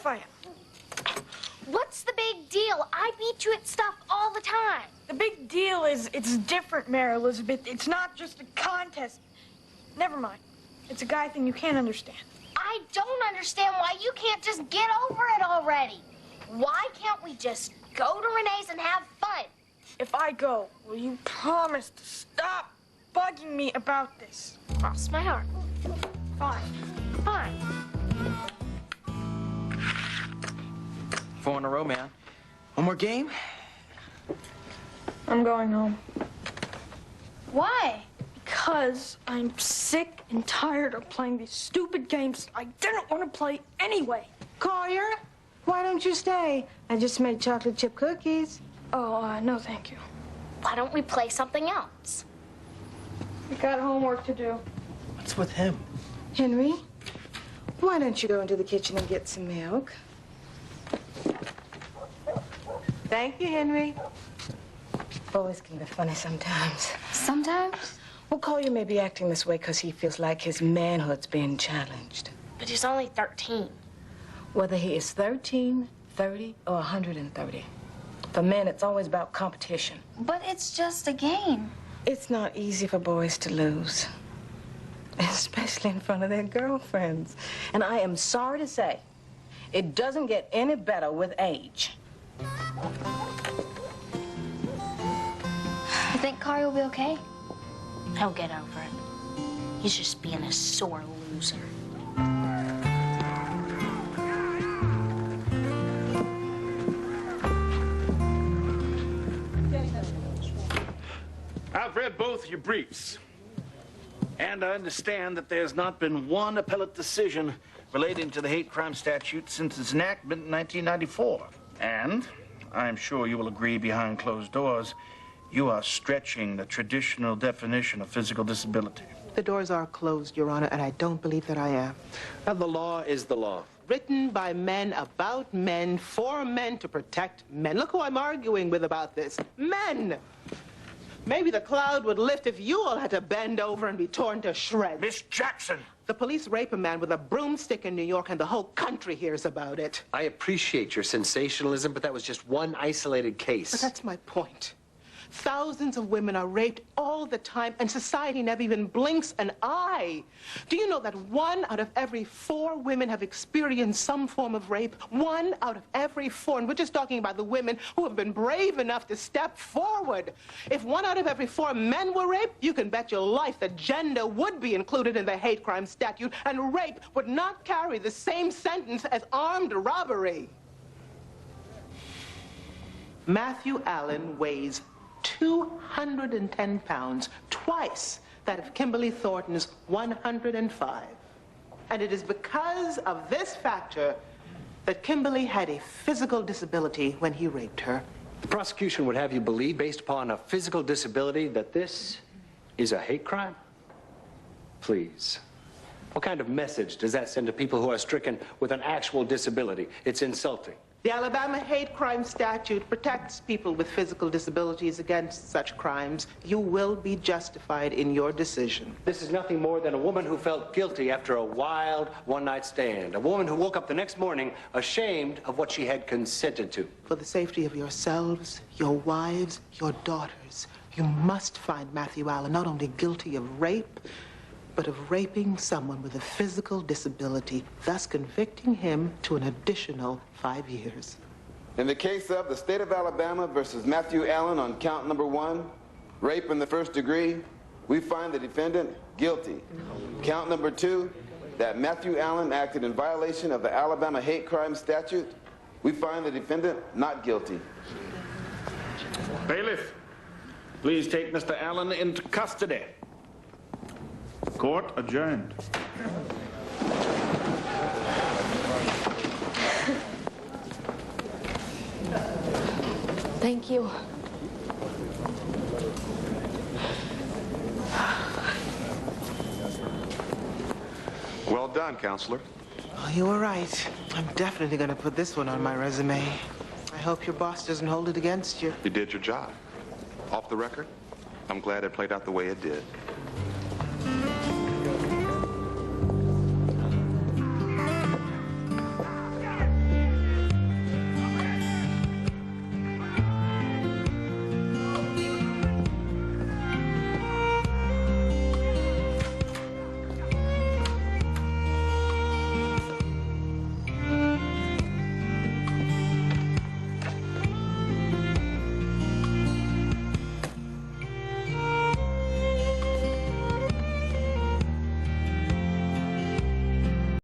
I am. What's the big deal? I beat you at stuff all the time. The big deal is it's different, Mary Elizabeth. It's not just a contest. Never mind. It's a guy thing you can't understand. I don't understand why you can't just get over it already. Why can't we just go to Renee's and have fun? If I go, will you promise to stop bugging me about this? Cross my heart. Fine. Fine. 4 in a row, man. One more game? I'm going home. Why? Because I'm sick and tired of playing these stupid games I didn't want to play anyway. Collier, why don't you stay? I just made chocolate chip cookies. Oh, no, thank you. Why don't we play something else? We got homework to do. What's with him? Henry, why don't you go into the kitchen and get some milk? Thank you, Henry. Boys can be funny sometimes. Sometimes? Well, Collier may be acting this way because he feels like his manhood's being challenged. But he's only 13. Whether he is 13, 30, or 130. For men, it's always about competition. But it's just a game. It's not easy for boys to lose, especially in front of their girlfriends. And I am sorry to say, it doesn't get any better with age. You think Collier will be okay? He'll get over it. He's just being a sore loser. I've read both your briefs, and I understand that there's not been one appellate decision relating to the hate crime statute since its enactment in 1994. And I'm sure you will agree behind closed doors, you are stretching the traditional definition of physical disability. The doors are closed, Your Honor, and I don't believe that I am. And the law is the law. Written by men, about men, for men, to protect men. Look who I'm arguing with about this. Men! Maybe the cloud would lift if you all had to bend over and be torn to shreds. Miss Jackson! The police rape a man with a broomstick in New York, and the whole country hears about it. I appreciate your sensationalism, but that was just one isolated case. But that's my point. Thousands of women are raped all the time, and society never even blinks an eye. Do you know that 1 out of every 4 women have experienced some form of rape? 1 out of every 4. And we're just talking about the women who have been brave enough to step forward. If 1 out of every 4 men were raped, you can bet your life that gender would be included in the hate crime statute, and rape would not carry the same sentence as armed robbery. Matthew Allen weighs 210 pounds, twice that of Kimberly Thornton's 105. And it is because of this factor that Kimberly had a physical disability when he raped her. The prosecution would have you believe, based upon a physical disability, that this is a hate crime? Please. What kind of message does that send to people who are stricken with an actual disability? It's insulting. The Alabama hate crime statute protects people with physical disabilities against such crimes. You will be justified in your decision. This is nothing more than a woman who felt guilty after a wild one-night stand. A woman who woke up the next morning ashamed of what she had consented to. For the safety of yourselves, your wives, your daughters, you must find Matthew Allen not only guilty of rape, but of raping someone with a physical disability, thus convicting him to an additional 5 years. In the case of the state of Alabama versus Matthew Allen on count number 1, rape in the first degree, we find the defendant guilty. Count number 2, that Matthew Allen acted in violation of the Alabama hate crime statute, we find the defendant not guilty. Bailiff, please take Mr. Allen into custody. Court adjourned. Thank you. Well done, counselor. Oh, you were right. I'm definitely going to put this one on my resume. I hope your boss doesn't hold it against you. You did your job. Off the record, I'm glad it played out the way it did.